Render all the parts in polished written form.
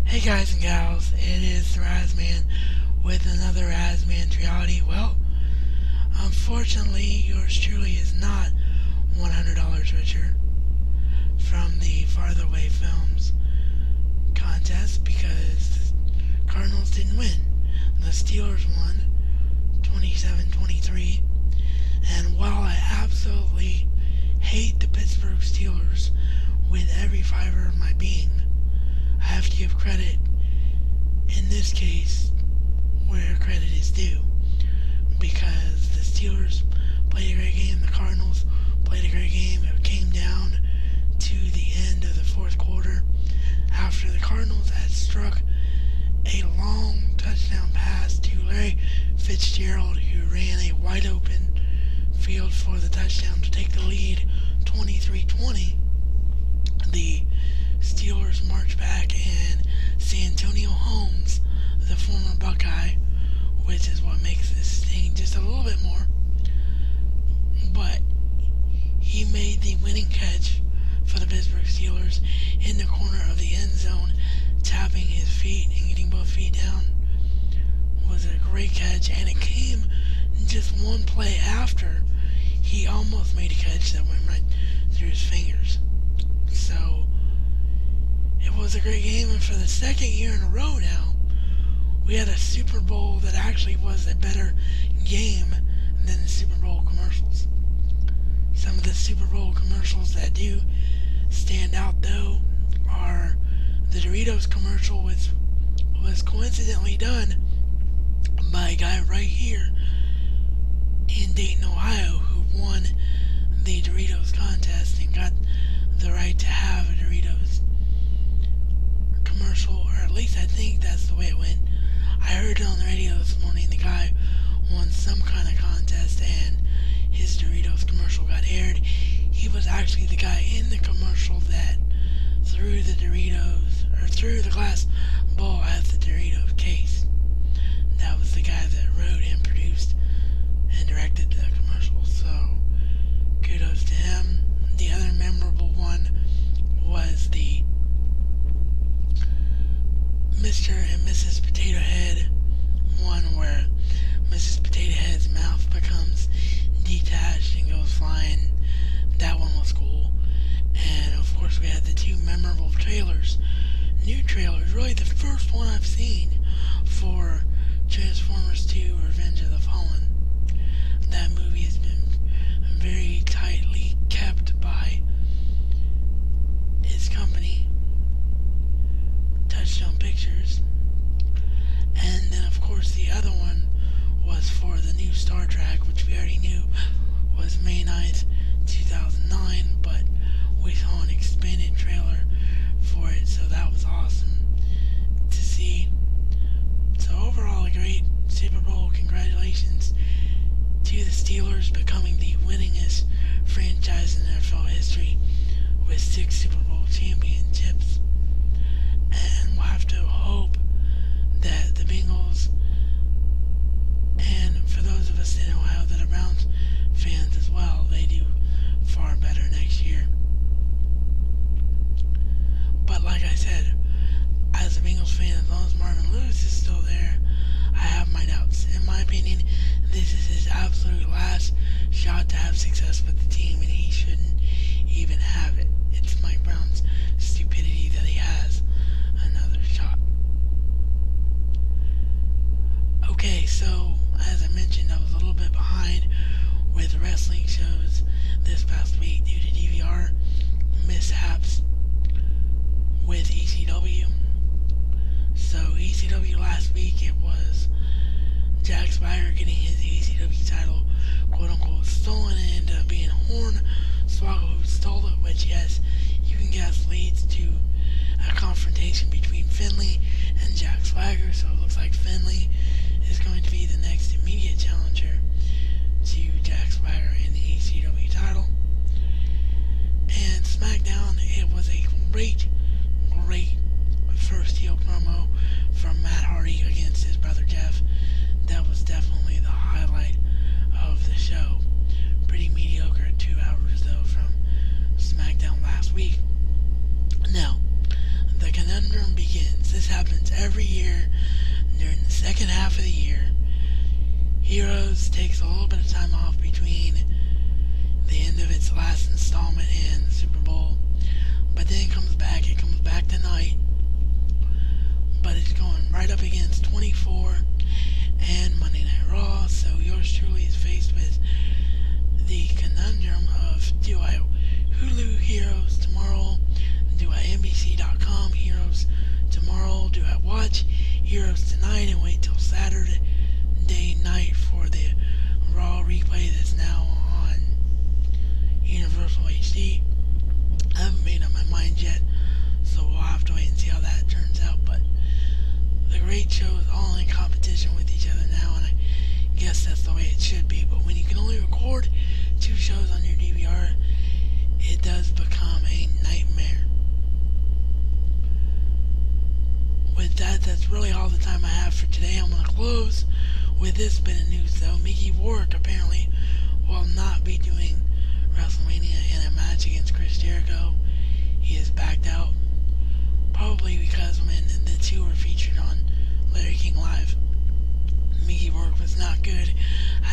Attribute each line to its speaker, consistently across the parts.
Speaker 1: Hey guys and gals, it is the RazMan with another RazMansReality. Well, unfortunately, yours truly is not $100 richer from the Farther Away Films contest because the Cardinals didn't win. The Steelers won 27-23, and while I absolutely hate the Pittsburgh Steelers with every fiber of my being, I have to give credit, in this case, where credit is due. Because the Steelers played a great game, the Cardinals played a great game. It came down to the end of the fourth quarter after the Cardinals had struck a long touchdown pass to Larry Fitzgerald, who ran a wide open field for the touchdown to take the lead 23-20. The Steelers march back, and Santonio Holmes, the former Buckeye, which is what makes this sting just a little bit more, but he made the winning catch for the Pittsburgh Steelers in the corner of the end zone, tapping his feet and getting both feet down. Was a great catch, and it came just one play after he almost made a catch that went right through his fingers. So it was a great game, and for the second year in a row now, we had a Super Bowl that actually was a better game than the Super Bowl commercials. Some of the Super Bowl commercials that do stand out, though, are the Doritos commercial, which was coincidentally done by a guy right here in Dayton, Ohio, who won the Doritos contest and got the right to have a Doritos commercial, or at least I think that's the way it went. I heard it on the radio this morning. The guy won some kind of contest and his Doritos commercial got aired. He was actually the guy in the commercial that threw the Doritos, or threw the glass bowl at the Doritos case. That was the guy that wrote and produced and directed the commercial, so kudos to him. The other memorable one was the Mr. and Mrs. Potato Head one, where Mrs. Potato Head's mouth becomes detached and goes flying. That one was cool. And of course we had the two memorable trailers, new trailers, really the first one I've seen for Transformers 2 Revenge of the Fallen. That movie has been very tightly kept by its company, Touchstone Pictures. And then of course the other one was for the new Star Trek, which we already knew was May 9th, 2009, but we saw an expanded trailer for it, so that was awesome to see. So overall, a great Super Bowl. Congratulations to the Steelers, becoming the winningest franchise in NFL history with 6 Super Bowl championships. And we'll have to hope that the Bengals, and for those of us in Ohio that are Browns fans as well, they do far better next year. But like I said, as a Bengals fan, as long as Marvin Lewis is still there, I have my doubts. In my opinion, this is his absolute last shot to have success with the team, and he shouldn't even have it. It's Mike Brown's stupidity that he has another shot. Okay, so as I mentioned, I was a little bit behind with wrestling shows this past week due to DVR mishaps with ECW. So ECW last week, it was Jack Swagger getting his ECW title quote unquote stolen, and ended up being Hornswoggle who stole it, which, yes, you can guess leads to a confrontation between Finlay and Jack Swagger. So it looks like Finlay is going to be the next immediate challenger to Jack Swagger in the ECW title. And SmackDown, it was a great first heel promo from Matt Hardy against his brother Jeff. That was definitely the highlight of the show. Pretty mediocre 2 hours though from SmackDown last week. Now, the conundrum begins. This happens every year during the second half of the year. Heroes takes a little bit of time off between the end of its last installment and the Super Bowl, but then it comes back. It comes back tonight, but it's going right up against 24 and Monday Night Raw. So yours truly is faced with the conundrum of, do I Hulu Heroes tomorrow? Do I NBC.com Heroes tomorrow? Do I watch Heroes tonight and wait till Saturday night for the Raw replay that's now on Universal HD? I haven't made up my mind yet, so we'll have to wait and see how that turns out. But the great shows all in competition with each other now, and I guess that's the way it should be. But when you can only record 2 shows on your DVR, it does become a nightmare. With that, that's really all the time I have for today. I'm going to close with this bit of news, though. Mickey Rourke apparently will not be doing WrestleMania in a match against Chris Jericho. He has backed out, probably because when the two were featured on Larry King Live, Mickey Rourke was not good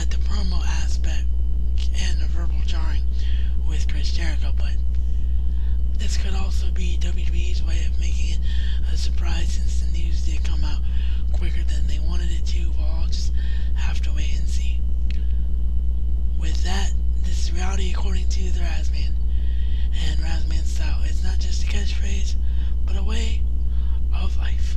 Speaker 1: at the promo aspect and the verbal jarring with Chris Jericho. But this could also be WWE's way of making it a surprise, since the news did come out quicker than they wanted it to. We'll all just have to wait and see. With that, this is reality according to the RazMan. And RazMan style is not just a catchphrase, but a way of life.